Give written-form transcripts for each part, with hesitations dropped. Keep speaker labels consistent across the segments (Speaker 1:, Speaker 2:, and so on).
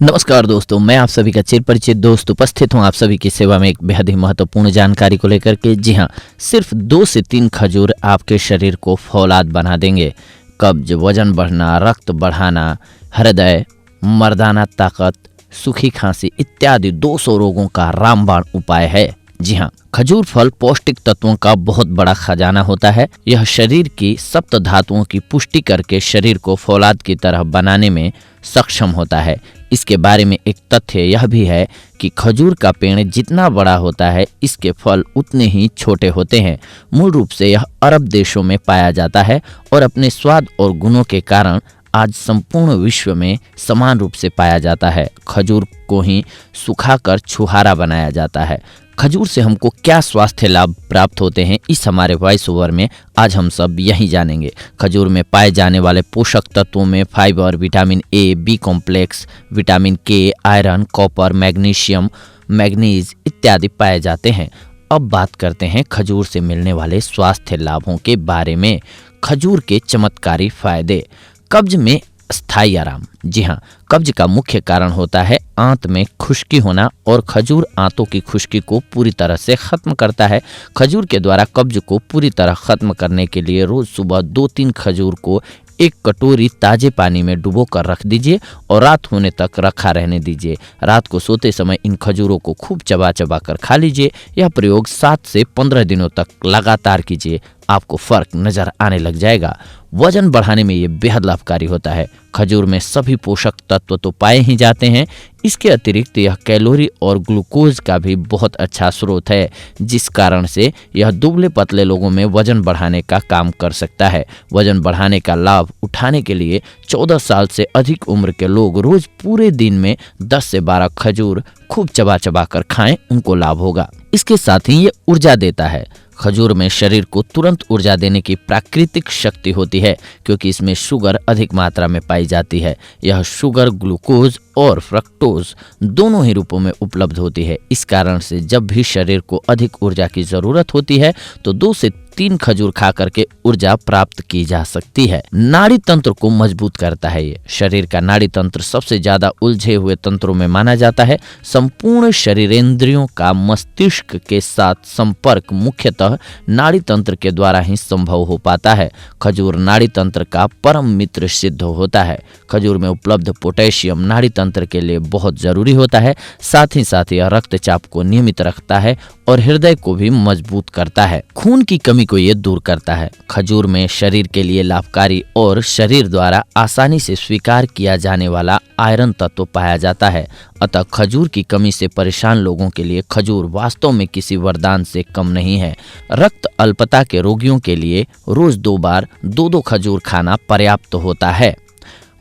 Speaker 1: नमस्कार दोस्तों, मैं आप सभी का चिर परिचित दोस्त उपस्थित हूं आप सभी की सेवा में एक बेहद ही महत्वपूर्ण जानकारी को लेकर के। जी हां, सिर्फ 2 से 3 खजूर आपके शरीर को फौलाद बना देंगे। कब्ज, वजन बढ़ना, रक्त बढ़ाना, हृदय, मर्दाना ताकत, सूखी खांसी इत्यादि 200 रोगों का रामबाण उपाय है। जी हाँ, खजूर फल पौष्टिक तत्वों का बहुत बड़ा खजाना होता है। यह शरीर की सप्त धातुओं की पुष्टि करके शरीर को फौलाद की तरह बनाने में सक्षम होता है। इसके बारे में एक तथ्य यह भी है कि खजूर का पेड़ जितना बड़ा होता है, इसके फल उतने ही छोटे होते हैं। मूल रूप से यह अरब देशों में पाया जाता है और अपने स्वाद और गुणों के कारण आज संपूर्ण विश्व में समान रूप से पाया जाता है। खजूर को ही सुखाकर छुहारा बनाया जाता है। खजूर से हमको क्या स्वास्थ्य लाभ प्राप्त होते हैं, इस हमारे वॉइस ओवर में आज हम सब यही जानेंगे। खजूर में पाए जाने वाले पोषक तत्वों में fibre, vitamin A, B complex, vitamin K, iron, copper, magnesium, manganese इत्यादि पाए जाते हैं। अब बात करते हैं खजूर से मिलने वाले स्वास्थ्य लाभों के बारे में। खजूर के चमत्कारी फायदे। कब्ज में स्थायी आराम। जी हाँ, कब्ज का मुख्य कारण होता है आंत में खुश्की होना और खजूर आंतों की खुश्की को पूरी तरह से खत्म करता है। खजूर के द्वारा कब्ज को पूरी तरह खत्म करने के लिए रोज सुबह 2-3 खजूर को 1 कटोरी ताजे पानी में डुबो कर रख दीजिए और रात होने तक रखा रहने दीजिए। रात को सोते समय इन खजूरों को खूब चबा चबा कर खा लीजिए। यह प्रयोग 7 से 15 दिनों तक लगातार कीजिए, आपको फर्क नजर आने लग जाएगा। वजन बढ़ाने में ये बेहद लाभकारी होता है। खजूर में सभी पोषक तत्व तो पाए ही जाते हैं, इसके अतिरिक्त यह कैलोरी और ग्लूकोज का भी बहुत अच्छा स्रोत है, जिस कारण से यह दुबले पतले लोगों में वजन बढ़ाने का काम कर सकता है। वजन बढ़ाने का लाभ उठाने के लिए 14 साल से अधिक उम्र के लोग रोज पूरे दिन में 10 से 12 खजूर खूब चबा चबा कर खाएं, उनको लाभ होगा। इसके साथ ही ये ऊर्जा देता है। खजूर में शरीर को तुरंत ऊर्जा देने की प्राकृतिक शक्ति होती है, क्योंकि इसमें शुगर अधिक मात्रा में पाई जाती है। यह शुगर ग्लूकोज और फ्रक्टोज दोनों ही रूपों में उपलब्ध होती है। इस कारण से जब भी शरीर को अधिक ऊर्जा की जरूरत होती है तो 2 से 3 खजूर खा करके ऊर्जा प्राप्त की जा सकती है। नाड़ी तंत्र को मजबूत करता है। ये शरीर का नाड़ी तंत्र सबसे ज्यादा उलझे हुए तंत्रों में माना जाता है। संपूर्ण शरीरेंद्रियों का मस्तिष्क के साथ संपर्क मुख्यतः नाड़ी तंत्र के द्वारा ही संभव हो पाता है। खजूर नाड़ी तंत्र का परम मित्र सिद्ध होता है। खजूर में उपलब्ध पोटेशियम नाड़ी तंत्र के लिए बहुत जरूरी होता है। साथ ही यह रक्तचाप को नियमित रखता है और हृदय को भी मजबूत करता है। खून की कमी को ये दूर करता है। खजूर में शरीर के लिए लाभकारी और शरीर द्वारा आसानी से स्वीकार किया जाने वाला आयरन तत्व पाया जाता है। अतः खजूर की कमी से परेशान लोगों के लिए खजूर वास्तव में किसी वरदान से कम नहीं है। रक्त अल्पता के रोगियों के लिए रोज 2 बार 2-2 खजूर खाना पर्याप्त होता है।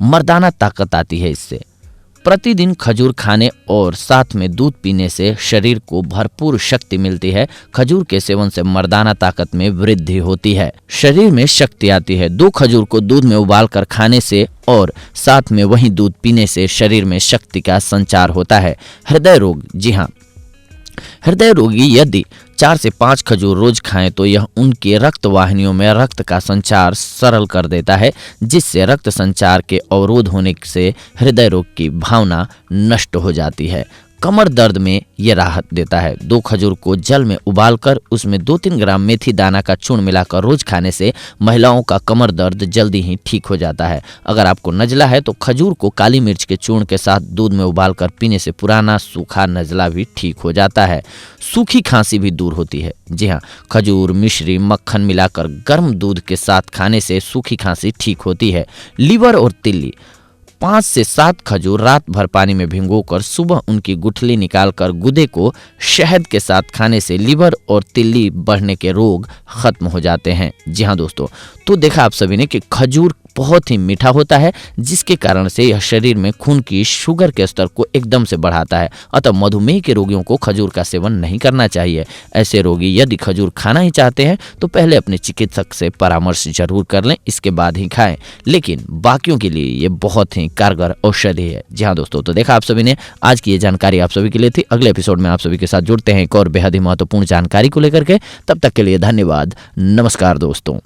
Speaker 1: मर्दाना ताकत आती है इससे। प्रतिदिन खजूर खाने और साथ में दूध पीने से शरीर को भरपूर शक्ति मिलती है। खजूर के सेवन से मर्दाना ताकत में वृद्धि होती है, शरीर में शक्ति आती है। 2 खजूर को दूध में उबाल कर खाने से और साथ में वही दूध पीने से शरीर में शक्ति का संचार होता है। हृदय रोग। जी हाँ, हृदय रोगी यदि 4 से 5 खजूर रोज खाएं तो यह उनके रक्त वाहिनियों में रक्त का संचार सरल कर देता है, जिससे रक्त संचार के अवरोध होने से हृदय रोग की भावना नष्ट हो जाती है। कमर दर्द में ये राहत देता है। 2 खजूर को जल में उबालकर उसमें 2-3 ग्राम मेथी दाना का चूर्ण मिलाकर रोज खाने से महिलाओं का कमर दर्द जल्दी ही ठीक हो जाता है। अगर आपको नजला है तो खजूर को काली मिर्च के चूर्ण के साथ दूध में उबालकर पीने से पुराना सूखा नजला भी ठीक हो जाता है। सूखी खांसी भी दूर होती है। जी हाँ, खजूर, मिश्री, मक्खन मिलाकर गर्म दूध के साथ खाने से सूखी खांसी ठीक होती है। लीवर और तिल्ली। 5 से 7 खजूर रात भर पानी में भिगोकर सुबह उनकी गुठली निकालकर गुदे को शहद के साथ खाने से लीवर और तिल्ली बढ़ने के रोग खत्म हो जाते हैं। जी हाँ दोस्तों, तो देखा आप सभी ने कि खजूर बहुत ही मीठा होता है, जिसके कारण से यह शरीर में खून की शुगर के स्तर को एकदम से बढ़ाता है। अतः मधुमेह के रोगियों को खजूर का सेवन नहीं करना चाहिए। ऐसे रोगी यदि खजूर खाना ही चाहते हैं तो पहले अपने चिकित्सक से परामर्श जरूर कर लें, इसके बाद ही खाएं। लेकिन बाकियों के लिए ये बहुत ही कारगर औषधि है। जी हाँ दोस्तों, तो देखा आप सभी ने, आज की ये जानकारी आप सभी के लिए थी। अगले एपिसोड में आप सभी के साथ जुड़ते हैं एक और बेहद ही महत्वपूर्ण जानकारी को लेकर के। तब तक के लिए धन्यवाद। नमस्कार दोस्तों।